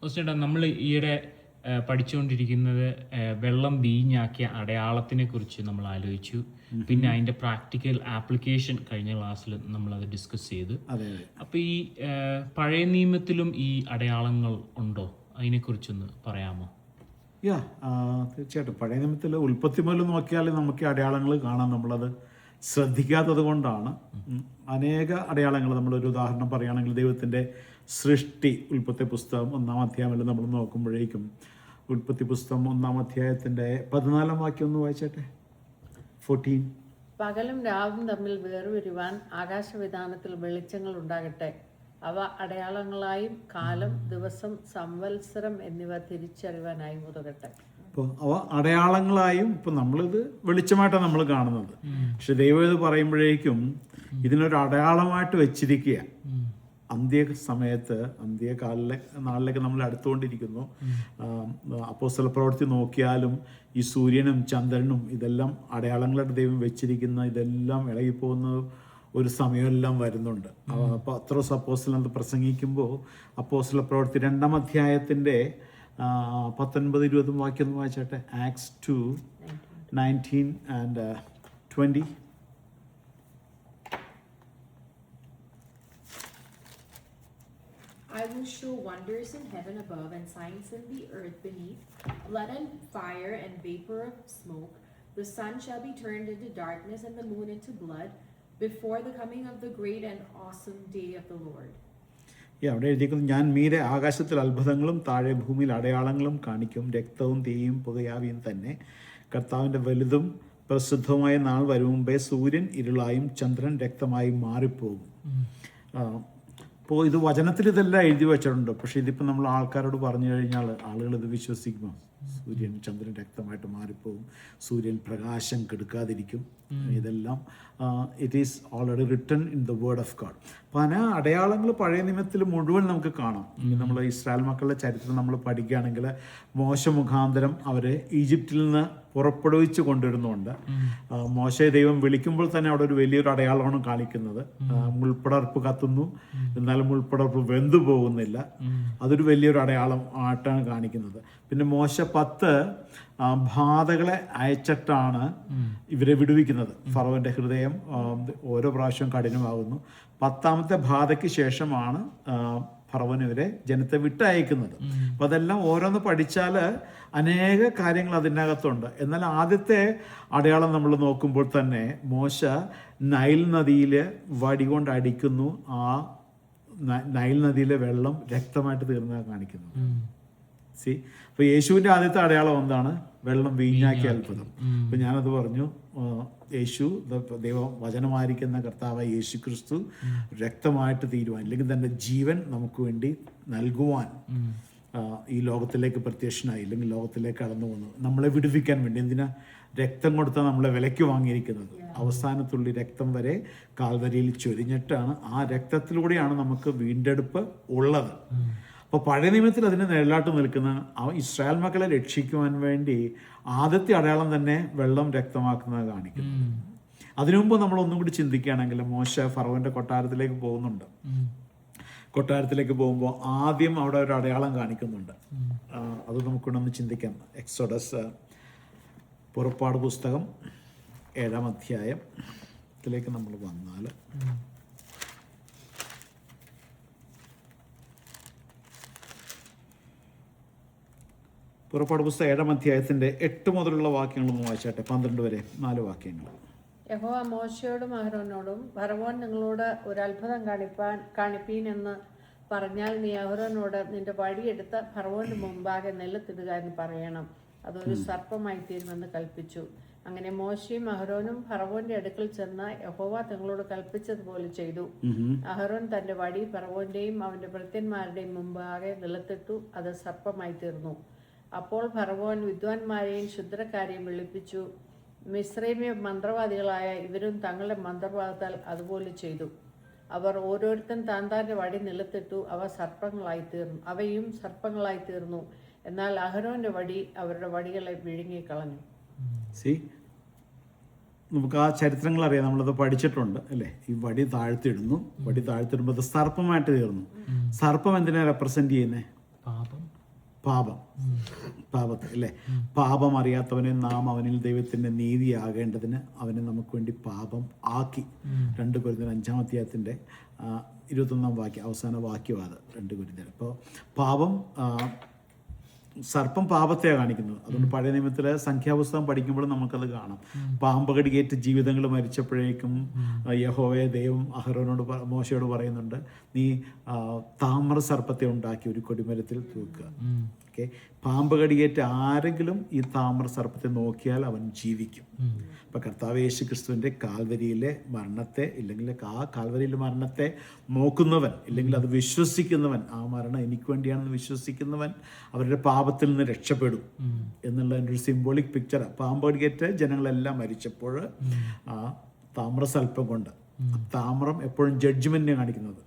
ചേട്ടാ, നമ്മൾ ഈയിടെ പഠിച്ചുകൊണ്ടിരിക്കുന്നത് വെള്ളം വീഞ്ഞാക്കിയ അടയാളത്തിനെ കുറിച്ച് നമ്മൾ ആലോചിച്ചു. പിന്നെ അതിൻ്റെ പ്രാക്ടിക്കൽ ആപ്ലിക്കേഷൻ കഴിഞ്ഞ ക്ലാസ്സിൽ നമ്മളത് ഡിസ്കസ് ചെയ്തു. അപ്പോൾ ഈ പഴയ നിയമത്തിലും ഈ അടയാളങ്ങൾ ഉണ്ടോ? അതിനെക്കുറിച്ചൊന്ന് പറയാമോ? തീർച്ചയായിട്ടും. പഴയ നിയമത്തിൽ ഉൽപ്പത്തി മുതൽ നോക്കിയാൽ നമുക്ക് അടയാളങ്ങൾ കാണാം. നമ്മളത് ശ്രദ്ധിക്കാത്തത് കൊണ്ടാണ്. അനേക അടയാളങ്ങൾ, നമ്മളൊരു ഉദാഹരണം പറയുകയാണെങ്കിൽ ദൈവത്തിൻ്റെ സൃഷ്ടി, ഉൽപ്പത്തി പുസ്തകം 1-ാം അധ്യായമെല്ലാം നമ്മൾ നോക്കുമ്പോഴേക്കും ഉൽപ്പത്തി പുസ്തകം 1-ാം അധ്യായത്തിൻ്റെ 14-ാം വാക്യം ഒന്ന് വായിച്ചേട്ടെ. 14. പകലും രാവും തമ്മിൽ വേർതിരിവാൻ ആകാശവിധാനത്തിൽ വെളിച്ചങ്ങൾ ഉണ്ടാകട്ടെ. അവ അടയാളങ്ങളായും കാലം, ദിവസം, സംവത്സരം എന്നിവ തിരിച്ചറിവാനായും ഉതകട്ടെ. ഇപ്പോൾ അവ അടയാളങ്ങളായും, ഇപ്പം നമ്മളിത് വെളിച്ചമായിട്ടാണ് നമ്മൾ കാണുന്നത്. പക്ഷെ ദൈവം ഇത് പറയുമ്പോഴേക്കും ഇതിനൊരു അടയാളമായിട്ട് വെച്ചിരിക്കുക. അന്ത്യസമയത്ത്, നാളിലേക്ക് നമ്മൾ അടുത്തുകൊണ്ടിരിക്കുന്നു. അപ്പോസ്തല പ്രവൃത്തി നോക്കിയാലും ഈ സൂര്യനും ചന്ദ്രനും ഇതെല്ലാം അടയാളങ്ങളായിട്ട് ദൈവം വെച്ചിരിക്കുന്ന, ഇതെല്ലാം ഇളകിപ്പോകുന്ന ഒരു സമയമെല്ലാം വരുന്നുണ്ട്. അപ്പോൾ പത്രോസ് അപ്പോസ്തലൻ പ്രസംഗിക്കുമ്പോൾ അപ്പോസ്തല പ്രവൃത്തി 2-ാം അധ്യായത്തിൻ്റെ 19-20 വാക്യം ഒന്ന് വായിച്ചാട്ടെ. Acts 2:19 and 20. I will show wonders in heaven above and signs in the earth beneath, blood and fire and vapor of smoke. The sun shall be turned into darkness and the moon into blood before the coming of the great and awesome day of the Lord. അവിടെ എഴുതിയിരിക്കുന്നു, ഞാൻ മീതെ ആകാശത്തിൽ അത്ഭുതങ്ങളും താഴെ ഭൂമിയിൽ അടയാളങ്ങളും കാണിക്കും. രക്തവും തീയും പുകയാവിയും തന്നെ. കർത്താവിൻ്റെ വലുതും പ്രസിദ്ധവുമായ നാൾ വരും മുമ്പേ സൂര്യൻ ഇരുളായും ചന്ദ്രൻ രക്തമായും മാറിപ്പോകും. അപ്പോൾ ഇത് വചനത്തിൽ ഇതെല്ലാം എഴുതി വെച്ചിട്ടുണ്ട്. പക്ഷേ ഇതിപ്പോൾ നമ്മൾ ആൾക്കാരോട് പറഞ്ഞു കഴിഞ്ഞാൽ ആളുകൾ ഇത് വിശ്വസിക്കുമോ? സൂര്യൻ ചന്ദ്രൻ രക്തമായിട്ട് മാറിപ്പോകും, സൂര്യൻ പ്രകാശം കെടുക്കാതിരിക്കും. ഇതെല്ലാം it is already written in the word of God. പല അടയാളങ്ങൾ പഴയ നിയമത്തിൽ മുഴുവൻ നമുക്ക് കാണാം. നമ്മൾ ഇസ്രായേൽ മക്കളുടെ ചരിത്രം നമ്മൾ പഠിക്കുകയാണെങ്കിൽ മോശ മുഖാന്തരം അവരെ ഈജിപ്തിൽ നിന്ന് പുറപ്പെടുവിച്ച് കൊണ്ടുവരുന്നുണ്ട്. മോശയെ ദൈവം വിളിക്കുമ്പോൾ തന്നെ അവിടെ ഒരു വലിയൊരു അടയാളമാണ് കാണിക്കുന്നത്. മുൾപ്പടർപ്പ് കത്തുന്നു, എന്നാലും മുൾപ്പടർപ്പ് വെന്തു പോകുന്നില്ല. അതൊരു വലിയൊരു അടയാളം ആയിട്ടാണ് കാണിക്കുന്നത്. പിന്നെ മോശ 10 ബാധകളെ അയച്ചിട്ടാണ് ഇവരെ വിടുവിക്കുന്നത്. ഫറവോന്റെ ഹൃദയം ഓരോ പ്രാവശ്യവും കഠിനമാകുന്നു. 10ാമത്തെ ബാധയ്ക്ക് ശേഷമാണ് ഫറവോൻ ഇവരെ ജനത്തെ വിട്ടയക്കുന്നത്. അപ്പം അതെല്ലാം ഓരോന്ന് പഠിച്ചാൽ അനേക കാര്യങ്ങൾ അതിനകത്തുണ്ട്. എന്നാൽ ആദ്യത്തെ അടയാളം നമ്മൾ നോക്കുമ്പോൾ തന്നെ മോശ നൈൽ നദിയിൽ വടി കൊണ്ട് അടിക്കുന്നു. ആ നൈൽ നദിയിലെ വെള്ളം രക്തമായിട്ട് തീർന്നതാണ് കാണിക്കുന്നത്. അപ്പോൾ യേശുവിൻ്റെ ആദ്യത്തെ അടയാളം എന്താണ്? വെള്ളം വീഞ്ഞാക്കിയ അത്ഭുതം. അപ്പം ഞാനത് പറഞ്ഞു, യേശു ദൈവം വചനമായിരിക്കുന്ന കർത്താവായ യേശു ക്രിസ്തു രക്തമായിട്ട് തീരുവാൻ, അല്ലെങ്കിൽ തൻ്റെ ജീവൻ നമുക്ക് വേണ്ടി നൽകുവാൻ ഈ ലോകത്തിലേക്ക് പ്രത്യക്ഷനായി, അല്ലെങ്കിൽ ലോകത്തിലേക്ക് കടന്നു വന്നു നമ്മളെ വിടുവിക്കാൻ വേണ്ടി. എന്തിനാ? രക്തം കൊടുത്താൽ നമ്മളെ വിലയ്ക്ക് വാങ്ങിയിരിക്കുന്നത്. അവസാനത്തുള്ളി രക്തം വരെ കാൽവരിയിൽ ചൊരിഞ്ഞിട്ടാണ്, ആ രക്തത്തിലൂടെയാണ് നമുക്ക് വീണ്ടെടുപ്പ് ഉള്ളത്. അപ്പോൾ പഴയ നിയമത്തിൽ അതിന് നിഴലാട്ട് നിൽക്കുന്ന ഇസ്രായേൽ മക്കളെ രക്ഷിക്കുവാൻ വേണ്ടി ആദ്യത്തെ അടയാളം തന്നെ വെള്ളം രക്തമാക്കുന്നത് കാണിക്കുന്നു. അതിനു മുമ്പ് നമ്മൾ ഒന്നും കൂടി ചിന്തിക്കുകയാണെങ്കിൽ, മോശ ഫറവോന്റെ കൊട്ടാരത്തിലേക്ക് പോകുന്നുണ്ട്. കൊട്ടാരത്തിലേക്ക് പോകുമ്പോൾ ആദ്യം അവിടെ ഒരു അടയാളം കാണിക്കുന്നുണ്ട്. അത് നമുക്കൊന്ന് ചിന്തിക്കാം. എക്സോഡസ്, പുറപ്പാട് പുസ്തകം 7-ാം അധ്യായത്തിലേക്ക് നമ്മൾ വന്നാൽ, പുറപ്പാട് പുസ്തകം 7-ാം അധ്യായത്തിന്റെ 8 മുതലുള്ള വാക്യങ്ങളൊന്നും വായിച്ചാട്ടെ. 12 വരെ 4 വാക്യങ്ങൾ. യഹോവ മോശയോടും അഹരോനോടും, ഫറവോൻ നിങ്ങളോട് ഒരു അത്ഭുതം കാണിപ്പീൻ എന്ന് പറഞ്ഞാൽ നീ അഹരോനോട് നിന്റെ വടിയെടുത്ത് ഫറവോന്റെ മുമ്പാകെ നിലത്തിടുക എന്ന് പറയണം. അതൊരു സർപ്പമായി തീരുമെന്ന് കൽപ്പിച്ചു. അങ്ങനെ മോശയും അഹരോനും ഫറവോന്റെ അടുക്കൽ ചെന്ന് യഹോവ തങ്ങളോട് കൽപ്പിച്ചതുപോലെ ചെയ്തു. അഹരോൻ തന്റെ വടി ഫറവോന്റെയും അവന്റെ ഭൃത്യന്മാരുടെയും മുമ്പാകെ നിലത്തിട്ടു. അത് സർപ്പമായി തീർന്നു. അപ്പോൾ ഫറവോൻ വിദ്വാൻമാരെയും ശുദ്രക്കാരെയും വിളിപ്പിച്ചു. മിസ്രൈമ്യ മന്ത്രവാദികളായ ഇവരും തങ്ങളുടെ മന്ത്രവാദത്താൽ അതുപോലെ ചെയ്തു. അവർ ഓരോരുത്തൻ താന്താന്റെ വടി നിലത്തിട്ടു. അവയും സർപ്പങ്ങളായി തീർന്നു. എന്നാൽ അഹരോന്റെ വടി അവരുടെ വടികളെ വിഴുങ്ങിക്കളഞ്ഞു. നമുക്ക് ആ ചരിത്രങ്ങൾ അറിയാം, നമ്മളത് പഠിച്ചിട്ടുണ്ട് അല്ലേ? ഈ വടി താഴ്ത്തിയിടുന്നു, വടി താഴ്ത്തിയിടുമ്പോൾ അത് സർപ്പമായിട്ട് തീർന്നു. സർപ്പം എന്തിനാ റെപ്രസെന്റ് ചെയ്യുന്നത്? പാപത്തെ അല്ലേ, പാപം അറിയാത്തവനെ നാം അവനിൽ ദൈവത്തിൻ്റെ നീതിയാകേണ്ടതിന് അവനെ നമുക്ക് വേണ്ടി പാപം ആക്കി. 2 കൊരിന്ത്യർ 5-ാം അധ്യായത്തിൻ്റെ 21-ാം വാക്യം, അവസാന വാക്യമാണ് 2 കൊരിന്ത്യർ. അപ്പോൾ പാപം, സർപ്പം പാപത്തെയാണ് കാണിക്കുന്നത്. അതുകൊണ്ട് പഴയ നിയമത്തിലെ സംഖ്യാപുസ്തകം പഠിക്കുമ്പോൾ നമുക്കത് കാണാം. പാമ്പ് കടിയേറ്റ് ജീവിതങ്ങൾ മരിച്ചപ്പോഴേക്കും യഹോവയെ ദൈവം അഹരോനോട് മോശയോട് പറയുന്നുണ്ട്, നീ താമ്ര സർപ്പത്തെ ഉണ്ടാക്കി ഒരു കൊടിമരത്തിൽ തൂക്കുക. ഓക്കെ, പാമ്പ് കടിയേറ്റ് ആരെങ്കിലും ഈ താമ്ര സർപ്പത്തെ നോക്കിയാൽ അവൻ ജീവിക്കും. അപ്പം കർത്താവ് യേശു ക്രിസ്തുവിൻ്റെ കാൽവരിയിലെ മരണത്തെ, ഇല്ലെങ്കിൽ ആ കാൽവരിയിലെ മരണത്തെ നോക്കുന്നവൻ, ഇല്ലെങ്കിൽ അത് വിശ്വസിക്കുന്നവൻ, ആ മരണം എനിക്ക് വേണ്ടിയാണെന്ന് വിശ്വസിക്കുന്നവൻ അവരുടെ പാപത്തിൽ നിന്ന് രക്ഷപ്പെടും എന്നുള്ള എൻ്റെ ഒരു സിംബോളിക് പിക്ചറാണ്. പാമ്പ് കടിയേറ്റ് ജനങ്ങളെല്ലാം മരിച്ചപ്പോൾ ആ താമ്രസൽപ്പം കൊണ്ട്, താമ്രം എപ്പോഴും ജഡ്ജ്മെന്റിനെ കാണിക്കുന്നത്.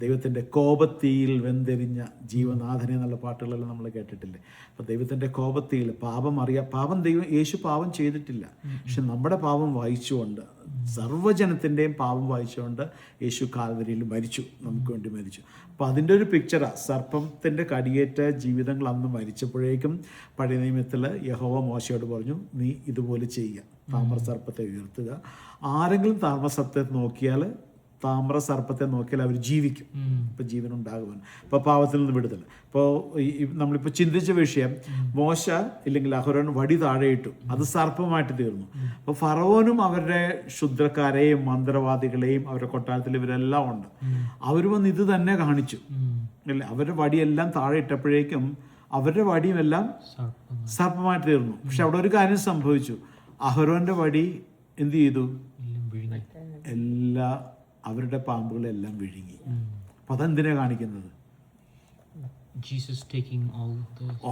ദൈവത്തിന്റെ കോപത്തീയിൽ വെന്തെരിഞ്ഞ ജീവനാഥനെ എന്നുള്ള പാട്ടുകളെല്ലാം നമ്മൾ കേട്ടിട്ടില്ലേ? അപ്പൊ ദൈവത്തിന്റെ കോപത്തീയിൽ പാപം യേശു പാപം ചെയ്തിട്ടില്ല, പക്ഷെ നമ്മുടെ പാപം വായിച്ചുകൊണ്ട്, സർവ്വജനത്തിൻ്റെയും പാപം വായിച്ചുകൊണ്ട് യേശു കാൽവരിയിൽ മരിച്ചു, നമുക്ക് വേണ്ടി മരിച്ചു. അപ്പോൾ അതിൻ്റെ ഒരു പിക്ചറാണ്. സർപ്പത്തിൻ്റെ കടിയേറ്റ ജീവിതങ്ങൾ അന്ന് മരിച്ചപ്പോഴേക്കും പഴയ നിയമത്തിൽ യഹോവ മോശയോട് പറഞ്ഞു, നീ ഇതുപോലെ ചെയ്യുക, താമ്രസർപ്പത്തെ ഉയർത്തുക. ആരെങ്കിലും താമ്രസർപ്പത്തെ നോക്കിയാൽ അവർ ജീവിക്കും. ഇപ്പം ജീവൻ ഉണ്ടാകുവാൻ, ഇപ്പോൾ പാവത്തിൽ നിന്ന് വിടുതൽ. ഇപ്പോൾ നമ്മളിപ്പോൾ ചിന്തിച്ച വിഷയം, മോശ ഇല്ലെങ്കിൽ അഹരോൻ വടി താഴെയിട്ടു, അത് സർപ്പമായിട്ട് തീർന്നു. അപ്പോൾ ഫറവോനും അവരുടെ ക്ഷുദ്രക്കാരെയും മന്ത്രവാദികളെയും അവരുടെ കൊട്ടാരത്തിൽ ഇവരെല്ലാം ഉണ്ട്. അവർ വന്ന് ഇത് തന്നെ കാണിച്ചു അല്ലേ? അവരുടെ വടിയെല്ലാം താഴെ ഇട്ടപ്പോഴേക്കും അവരുടെ വടിയുമെല്ലാം സർപ്പമായിട്ട് തീർന്നു. പക്ഷെ അവിടെ ഒരു കാര്യം സംഭവിച്ചു, അഹരോന്റെ വടി എന്ത് ചെയ്തു? അവരുടെ പാമ്പുകളെല്ലാം വിഴുങ്ങി. അപ്പൊ അതെന്തിനാ കാണിക്കുന്നത്?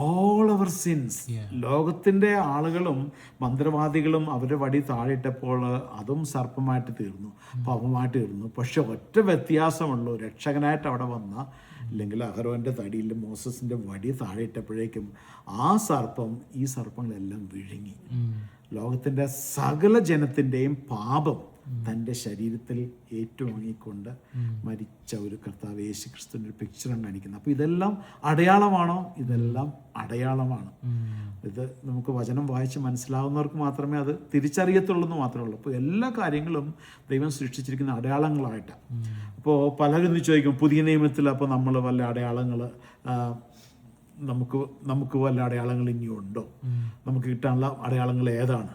All our sins. ലോകത്തിന്റെ ആളുകളും മന്ത്രവാദികളും അവരുടെ വടി താഴെയിട്ടപ്പോൾ അതും സർപ്പമായിട്ട് തീർന്നു, പാപമായിട്ട് തീർന്നു. പക്ഷെ ഒറ്റ വ്യത്യാസമുള്ളൂ, രക്ഷകനായിട്ട് അവിടെ വന്ന, അല്ലെങ്കിൽ അഹരോന്റെ തടിയിൽ മോസസിന്റെ വടി താഴെയിട്ടപ്പോഴേക്കും ആ സർപ്പം ഈ സർപ്പങ്ങളെല്ലാം വിഴുങ്ങി. ലോകത്തിന്റെ സകല ജനത്തിന്റെയും പാപം തൻ്റെ ശരീരത്തിൽ ഏറ്റുവാങ്ങിക്കൊണ്ട് മരിച്ച ഒരു കർത്താവ് യേശു ക്രിസ്തുവിൻ്റെ ഒരു പിക്ചറാണ് കാണിക്കുന്നത്. അപ്പോൾ ഇതെല്ലാം അടയാളമാണോ? ഇതെല്ലാം അടയാളമാണ്. ഇത് നമുക്ക് വചനം വായിച്ച് മനസ്സിലാവുന്നവർക്ക് മാത്രമേ അത് തിരിച്ചറിയത്തുള്ളൂ എന്ന് മാത്രമേ ഉള്ളൂ. അപ്പോൾ എല്ലാ കാര്യങ്ങളും ദൈവം സൃഷ്ടിച്ചിരിക്കുന്ന അടയാളങ്ങളായിട്ടാണ്. അപ്പോൾ പലരും ചോദിക്കും, പുതിയ നിയമത്തിൽ അപ്പോൾ നമ്മൾ വല്ല അടയാളങ്ങൾ നമുക്ക് വല്ല അടയാളങ്ങൾ ഇനിയുണ്ടോ? നമുക്ക് കിട്ടാനുള്ള അടയാളങ്ങൾ ഏതാണ്?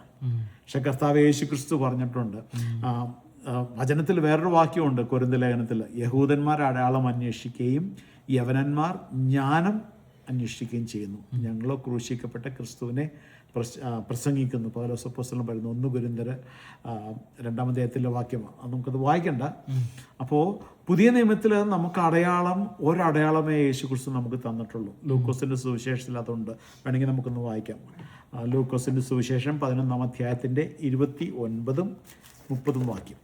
പക്ഷെ കർത്താവ് യേശു ക്രിസ്തു പറഞ്ഞിട്ടുണ്ട്. വചനത്തിൽ വേറൊരു വാക്യമുണ്ട്, കൊരിന്ത്യർ ലേഖനത്തിൽ, യഹൂദന്മാർ അടയാളം അന്വേഷിക്കുകയും യവനന്മാർ ജ്ഞാനം അന്വേഷിക്കുകയും ചെയ്യുന്നു. ഞങ്ങളോ ക്രൂശിക്കപ്പെട്ട ക്രിസ്തുവിനെ പ്രസംഗിക്കുന്നു. പൗലോസ് അപ്പോസ്തലൻ പറയുന്നു, 1 കൊരിന്ത്യർ 2-ാം അധ്യായത്തിലെ വാക്യമാണ്. നമുക്കത് വായിക്കണ്ട. അപ്പോൾ പുതിയ നിയമത്തിൽ നമുക്ക് ഒരടയാളമേ യേശു ക്രിസ്തു നമുക്ക് തന്നിട്ടുള്ളൂ. ലൂക്കോസിന്റെ സുവിശേഷത്തിൽ അതുണ്ട്, വേണമെങ്കിൽ നമുക്കൊന്ന് വായിക്കാം. ലൂക്കോസിന്റെ സുവിശേഷം 11-ാം അധ്യായത്തിന്റെ 29-ഉം 30-ഉം വാക്യം.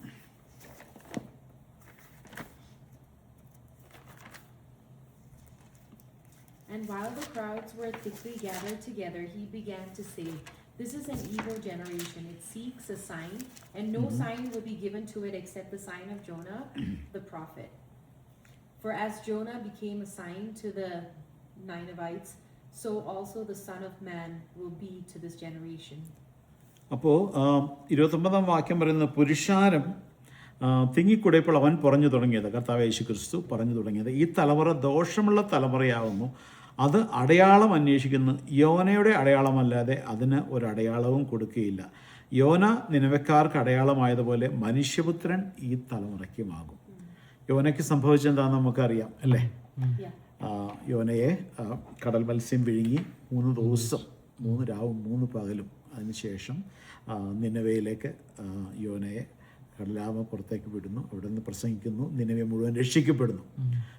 And while the crowds were thickly gathered together, he began to say, "This is an evil generation. It seeks a sign, and no sign will be given to it except the sign of Jonah, the prophet. For as Jonah became a sign to the Ninevites, so also the Son of Man will be to this generation." അപ്പോൾ 29-ാം വാക്യം പറയുന്നത്, പുരുഷാരം തിങ്ങിക്കൂടിയപ്പോൾ അവൻ പറഞ്ഞു തുടങ്ങിയത്, കർത്താവ് യേശു ക്രിസ്തു പറഞ്ഞു തുടങ്ങിയത്, ഈ തലമുറ ദോഷമുള്ള തലമുറയാവുന്നു, അത് അടയാളം അന്വേഷിക്കുന്നു. യോനയുടെ അടയാളമല്ലാതെ അതിന് ഒരു അടയാളവും കൊടുക്കുകയില്ല. യോന നിനവക്കാർക്ക് അടയാളമായതുപോലെ മനുഷ്യപുത്രൻ ഈ തലമുറയ്ക്കുമാകും. യോനയ്ക്ക് സംഭവിച്ചെന്താണെന്ന് നമുക്കറിയാം അല്ലേ? യോനയെ കടൽ മത്സ്യം വിഴുങ്ങി 3 ദിവസം 3 രാവും 3 പകലും. അതിനുശേഷം നിനവയിലേക്ക് യോനയെ കടലാമ പുറത്തേക്ക് വിടുന്നു, അവിടെ നിന്ന് പ്രസംഗിക്കുന്നു, നിനവെ മുഴുവൻ രക്ഷിക്കപ്പെടുന്നു.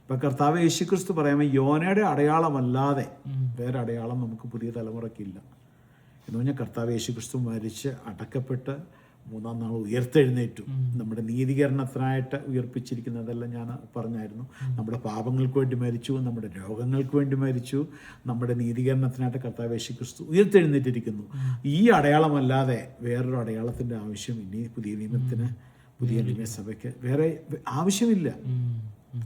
ഇപ്പം കർത്താവ് യേശു ക്രിസ്തു പറയുമ്പോൾ യോനയുടെ അടയാളമല്ലാതെ വേറെ അടയാളം നമുക്ക് പുതിയ തലമുറയ്ക്കില്ല എന്ന് പറഞ്ഞാൽ, കർത്താവ് യേശു ക്രിസ്തു മരിച്ച് അടക്കപ്പെട്ട് 3-ാം നാൾ ഉയർത്തെഴുന്നേറ്റു. നമ്മുടെ നീതീകരണത്തിനായിട്ട് ഉയർപ്പിച്ചിരിക്കുന്നതെല്ലാം ഞാൻ പറഞ്ഞായിരുന്നു. നമ്മുടെ പാപങ്ങൾക്ക് വേണ്ടി മരിച്ചു, നമ്മുടെ രോഗങ്ങൾക്ക് വേണ്ടി മരിച്ചു, നമ്മുടെ നീതീകരണത്തിനായിട്ട് കർത്താവ് യേശു ക്രിസ്തു ഉയർത്തെഴുന്നേറ്റിരിക്കുന്നു. ഈ അടയാളമല്ലാതെ വേറൊരു അടയാളത്തിൻ്റെ ആവശ്യം ഇനി പുതിയ നിയമത്തിന്, പുതിയ നിയമസഭയ്ക്ക് വേറെ ആവശ്യമില്ല.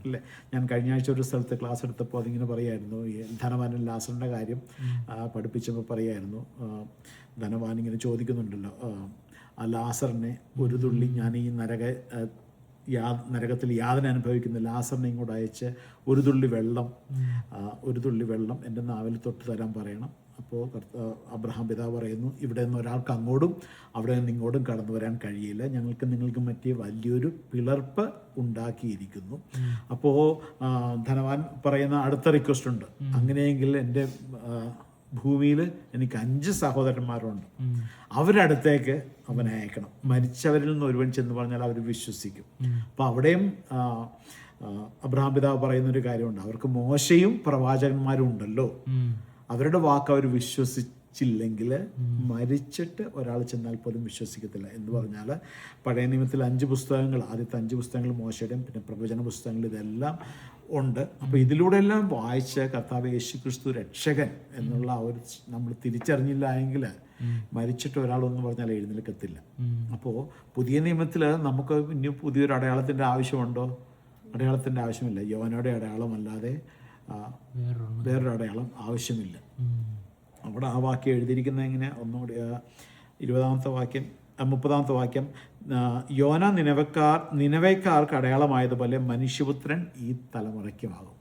അല്ലേ? ഞാൻ കഴിഞ്ഞ ആഴ്ച ഒരു സ്ഥലത്ത് ക്ലാസ് എടുത്തപ്പോൾ അതിങ്ങനെ പറയായിരുന്നു, ഈ ധനവാനും ലാസറിൻ്റെ കാര്യം പഠിപ്പിച്ചപ്പോൾ പറയായിരുന്നു, ധനവാൻ ഇങ്ങനെ ചോദിക്കുന്നുണ്ടല്ലോ, ആ ലാസറിനെ ഒരു തുള്ളി, ഞാൻ ഈ നരകത്തിൽ യാതന അനുഭവിക്കുന്ന ലാസറിനെ ഇങ്ങോട്ട് അയച്ച് ഒരു തുള്ളി വെള്ളം എൻ്റെ നാവിൽ തൊട്ട് തരാൻ പറയണം. അപ്പോൾ അബ്രഹാം പിതാവ് പറയുന്നു, ഇവിടെ നിന്ന് ഒരാൾക്ക് അങ്ങോട്ടും അവിടെ നിന്ന് ഇങ്ങോട്ടും കടന്നു വരാൻ കഴിയില്ല, നിങ്ങൾക്ക് പറ്റിയ വലിയൊരു പിളർപ്പ് ഉണ്ടാക്കിയിരിക്കുന്നു. അപ്പോൾ ധനവാൻ പറയുന്ന അടുത്ത റിക്വസ്റ്റ് ഉണ്ട്, അങ്ങനെയെങ്കിൽ എൻ്റെ ഭൂമിയിൽ എനിക്ക് 5 സഹോദരന്മാരുണ്ട്, അവരടുത്തേക്ക് അവനെ അയക്കണം, മരിച്ചവരിൽ നിന്ന് ഒരുവൻ ചെന്ന് പറഞ്ഞാൽ അവർ വിശ്വസിക്കും. അപ്പോൾ അവിടെയും അബ്രഹാം പിതാവ് പറയുന്നൊരു കാര്യമുണ്ട്, അവർക്ക് മോശയും പ്രവാചകന്മാരും ഉണ്ടല്ലോ, അവരുടെ വാക്ക് അവർ വിശ്വസിച്ചില്ലെങ്കിൽ മരിച്ചിട്ട് ഒരാൾ ചെന്നാൽ പോലും വിശ്വസിക്കത്തില്ല എന്ന് പറഞ്ഞാൽ, പഴയ നിയമത്തിൽ 5 പുസ്തകങ്ങൾ, ആദ്യത്തെ 5 പുസ്തകങ്ങൾ മോശയുടെയും പിന്നെ പ്രവചന പുസ്തകങ്ങൾ ഇതെല്ലാം ഉണ്ട്. അപ്പോൾ ഇതിലൂടെ എല്ലാം വായിച്ച് കർത്താവ് യേശുക്രിസ്തു രക്ഷകൻ എന്നുള്ള ഒരു നമ്മൾ തിരിച്ചറിഞ്ഞില്ല എങ്കിൽ മരിച്ചിട്ട് ഒരാളൊന്നും പറഞ്ഞാൽ എഴുന്നേൽക്കത്തില്ല. അപ്പോൾ പുതിയ നിയമത്തിൽ നമുക്ക് ഇനി പുതിയൊരു അടയാളത്തിൻ്റെ ആവശ്യമുണ്ടോ? അടയാളത്തിൻ്റെ ആവശ്യമില്ല. യോനയുടെ അടയാളമല്ലാതെ വേറൊരു അടയാളം ആവശ്യമില്ല. അവിടെ ആ വാക്യം എഴുതിയിരിക്കുന്നത് എങ്ങനെ? ഒന്നുകൂടി 20-ാമത്തെ വാക്യം 30-ാമത്തെ വാക്യം, യോന നിനവേക്കാർക്ക് അടയാളമായതുപോലെ മനുഷ്യപുത്രൻ ഈ തലമുറയ്ക്കുമാകും.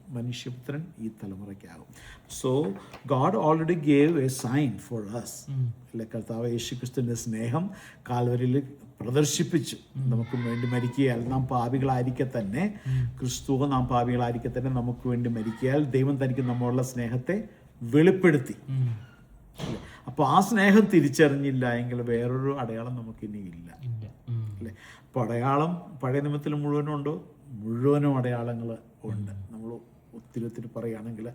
So God already gave a sign for us. അല്ലെ, കർത്താവ് യേശുക്രിസ്തുവിൻ്റെ സ്നേഹം കാൽവരിയിൽ പ്രദർശിപ്പിച്ചു. നമുക്ക് വേണ്ടി മരിക്കയാൽ നാം പാപികളായിരിക്കെ തന്നെ, ക്രിസ്തുവോ നാം പാപികളായിരിക്കെ തന്നെ നമുക്ക് വേണ്ടി മരിക്കയാൽ ദൈവം തനിക്ക് നമ്മളുള്ള സ്നേഹത്തെ വെളിപ്പെടുത്തി. അപ്പോൾ ആ സ്നേഹം തിരിച്ചറിഞ്ഞില്ല എങ്കിൽ വേറൊരു അടയാളം നമുക്കിനി ഇല്ല, അല്ലേ? അപ്പോൾ അടയാളം പഴയ നിയമത്തിൽ മുഴുവനും അടയാളങ്ങൾ ഉണ്ട്. നമ്മൾ ഒത്തിരി പറയുകയാണെങ്കിൽ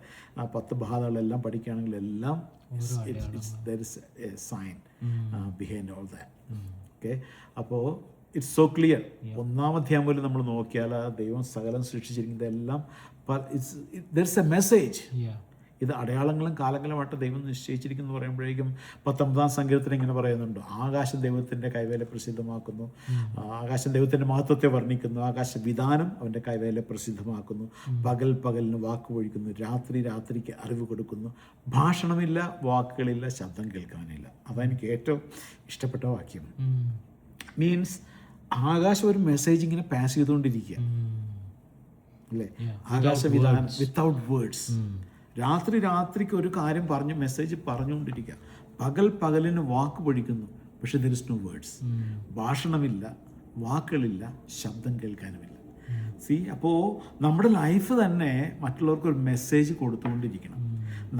10 ബാധകളെല്ലാം പഠിക്കുകയാണെങ്കിൽ എല്ലാം there is a sign behind all that. Okay, അപ്പോൾ ഇറ്റ്സ് സോ ക്ലിയർ. 1-ാം അധ്യായം പോലും നമ്മൾ നോക്കിയാൽ ദൈവം സകലം സൃഷ്ടിച്ചിരിക്കുന്നത് എല്ലാം there is a message. ഇത് അടയാളങ്ങളും കാലങ്ങളുമായിട്ട് ദൈവം നിശ്ചയിച്ചിരിക്കുന്നു പറയുമ്പോഴേക്കും 19-ാം സങ്കീർത്തനം ഇങ്ങനെ പറയുന്നുണ്ട്, ആകാശം ദൈവത്തിൻ്റെ കൈവേല പ്രസിദ്ധമാക്കുന്നു, ആകാശം ദൈവത്തിൻ്റെ മഹത്വത്തെ വർണ്ണിക്കുന്നു, ആകാശവിധാനം അവൻ്റെ കൈവേല പ്രസിദ്ധമാക്കുന്നു, പകലിന് വാക്കുപൊഴിക്കുന്നു, രാത്രിക്ക് അറിവ് കൊടുക്കുന്നു, ഭാഷണമില്ല, വാക്കുകളില്ല, ശബ്ദം കേൾക്കാനില്ല. അതെനിക്ക് ഏറ്റവും ഇഷ്ടപ്പെട്ട വാക്യം. മീൻസ് ആകാശം ഒരു മെസ്സേജ് ഇങ്ങനെ പാസ് ചെയ്തുകൊണ്ടിരിക്കുക, അല്ലേ? ആകാശവിധാനം വിത്തൗട്ട് വേർഡ്സ്. രാത്രിക്ക് ഒരു കാര്യം മെസ്സേജ് പറഞ്ഞുകൊണ്ടിരിക്കുക, പകലിന് വാക്ക് പൊഴിക്കുന്നു, പക്ഷെ there is no words. ഭാഷണമില്ല, വാക്കുകളില്ല, ശബ്ദം കേൾക്കാനുമില്ല. അപ്പോൾ നമ്മുടെ ലൈഫ് തന്നെ മറ്റുള്ളവർക്ക് ഒരു മെസ്സേജ് കൊടുത്തുകൊണ്ടിരിക്കണം.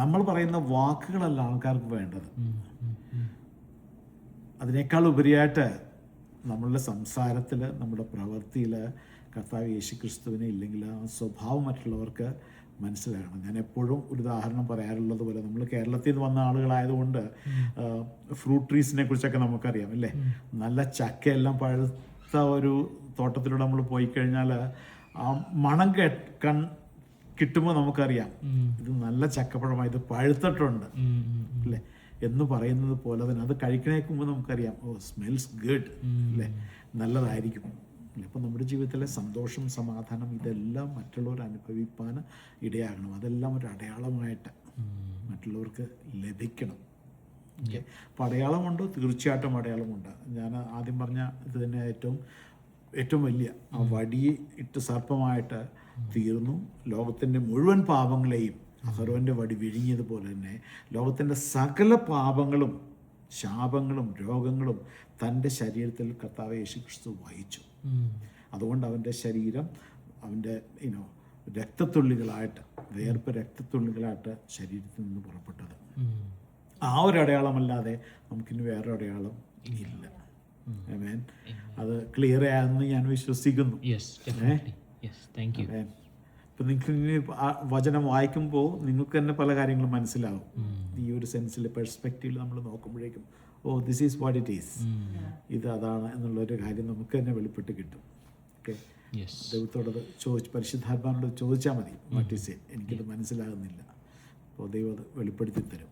നമ്മൾ പറയുന്ന വാക്കുകളല്ല ആൾക്കാർക്ക് വേണ്ടത്, അതിനേക്കാൾ ഉപരിയായിട്ട് നമ്മളുടെ സംസാരത്തിൽ, നമ്മുടെ പ്രവൃത്തിയിൽ കർത്താവ് യേശുക്രിസ്തുവിനെ ഇല്ലെങ്കിൽ ആ സ്വഭാവം മറ്റുള്ളവർക്ക് മനസ്സിലാകണം. ഞാൻ എപ്പോഴും ഒരു ഉദാഹരണം പറയാറുള്ളത് പോലെ, നമ്മൾ കേരളത്തിൽ നിന്ന് വന്ന ആളുകളായതുകൊണ്ട് ഫ്രൂട്ട് ട്രീസിനെ കുറിച്ചൊക്കെ നമുക്കറിയാം, അല്ലേ? നല്ല ചക്കയെല്ലാം പഴുത്ത ഒരു തോട്ടത്തിലൂടെ നമ്മൾ പോയി കഴിഞ്ഞാൽ ആ മണം കിട്ടുമ്പോൾ നമുക്കറിയാം ഇത് നല്ല ചക്കപ്പഴമാണ്, ഇത് പഴുത്തിട്ടുണ്ട്, അല്ലേ എന്ന് പറയുന്നത് പോലെ തന്നെ അത് കഴിക്കണേക്ക് മുമ്പ് നമുക്കറിയാം, ഓ സ്മെൽസ് ഗുഡ്, അല്ലേ, നല്ലതായിരിക്കും. അപ്പം നമ്മുടെ ജീവിതത്തിലെ സന്തോഷം, സമാധാനം ഇതെല്ലാം മറ്റുള്ളവർ അനുഭവിപ്പാൻ ഇടയാകണം. അതെല്ലാം ഒരു അടയാളമായിട്ട് മറ്റുള്ളവർക്ക് ലഭിക്കണം. ഓക്കെ, അപ്പോൾ അടയാളമുണ്ടോ? തീർച്ചയായിട്ടും അടയാളമുണ്ട്. ഞാൻ ആദ്യം പറഞ്ഞ ഇത് തന്നെ ഏറ്റവും വലിയ ആ വടിയെ ഇട്ട് സർപ്പമായിട്ട് തീർന്നു. ലോകത്തിൻ്റെ മുഴുവൻ പാപങ്ങളെയും അഹരോൻ്റെ വടി വിഴുങ്ങിയതുപോലെ തന്നെ ലോകത്തിൻ്റെ സകല പാപങ്ങളും, ശാപങ്ങളും, രോഗങ്ങളും തൻ്റെ ശരീരത്തിൽ കർത്താവ് യേശുക്രിസ്തു വഹിച്ചു. അതുകൊണ്ട് അവൻ്റെ ശരീരം അവൻ്റെ രക്തത്തുള്ളികളായിട്ട്, വേർപ്പ് രക്തത്തുള്ളികളായിട്ട് ശരീരത്തിൽ നിന്ന് പുറപ്പെട്ടത്. ആ ഒരു അടയാളമല്ലാതെ നമുക്കിനി വേറൊരു അടയാളം ഇല്ല. അത് ക്ലിയർ ആയെന്ന് ഞാൻ വിശ്വസിക്കുന്നു. ഇപ്പം നിങ്ങൾക്ക് ഇനി വചനം വായിക്കുമ്പോൾ നിങ്ങൾക്ക് തന്നെ പല കാര്യങ്ങളും മനസ്സിലാവും. ഈ ഒരു സെൻസിൽ, പെർസ്പെക്റ്റീവിൽ നമ്മൾ നോക്കുമ്പോഴേക്കും oh this is what it is, ഇത് അതാണ് എന്നുള്ളൊരു കാര്യം നമുക്ക് തന്നെ വെളിപ്പെട്ട് കിട്ടും. ഓക്കെ, ദൈവത്തോടത് പരിശുദ്ധാത്മാവിനോട് ചോദിച്ചാൽ മതി, വാട്ട് ഈസ് ഇറ്റ്, എനിക്കത് മനസ്സിലാകുന്നില്ല. അപ്പോൾ ദൈവം അത് വെളിപ്പെടുത്തി തരും.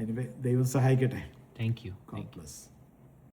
എനിവേ, ദൈവം സഹായിക്കട്ടെ. Thank you. God bless.